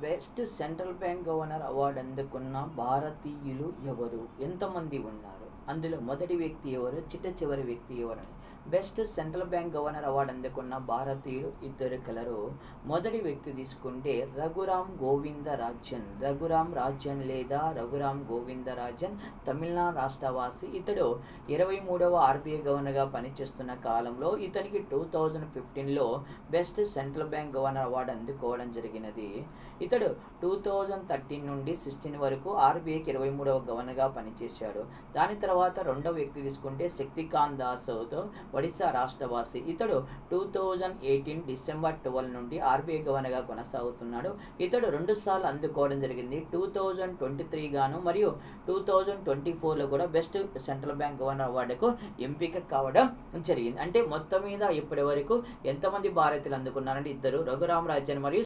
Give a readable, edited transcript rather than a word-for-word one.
Best central bank governor award అందుకున్న భారతీయులు ఎవరు, ఎంతమంది ఉన్నారు, అందులో మొదటి వ్యక్తి ఎవరు, చిట్ట వ్యక్తి ఎవరని. Best central bank governor award అందుకున్న భారతీయులు ఇద్దరు కలరు. మొదటి వ్యక్తి తీసుకుంటే రఘురామ్ గోవిందరాజన్. రఘురామ్ రాజన్ లేదా రఘురామ్ గోవిందరాజన్ తమిళనాడు రాష్ట్రవాసి. ఇతడు 23వ ఆర్బీఐ గవర్నర్గా పనిచేస్తున్న కాలంలో ఇతనికి 2015లో best central bank governor award అందుకోవడం జరిగినది. ఇతడు 2013 నుండి 16 వరకు ఆర్బీఐకి 23వ గవర్నర్గా పనిచేశాడు. దాని తర్వాత రెండవ వ్యక్తి తీసుకుంటే శక్తికాంత్ దాస్తో ఒడిశా రాష్ట్రవాసి. ఇతడు 2018 డిసెంబర్ 12 నుండి ఆర్బీఐ గవర్నర్గా కొనసాగుతున్నాడు. ఇతడు 2 సార్లు అందుకోవడం జరిగింది. 2023 గాను మరియు 2024లో కూడా బెస్ట్ సెంట్రల్ బ్యాంక్ గవర్నర్ అవార్డుకు ఎంపిక కావడం జరిగింది. అంటే మొత్తం మీద ఇప్పటి వరకు ఎంతమంది భారతీయులు అందుకున్నారంటే ఇద్దరు, రఘురామ్ రాజన్ మరియు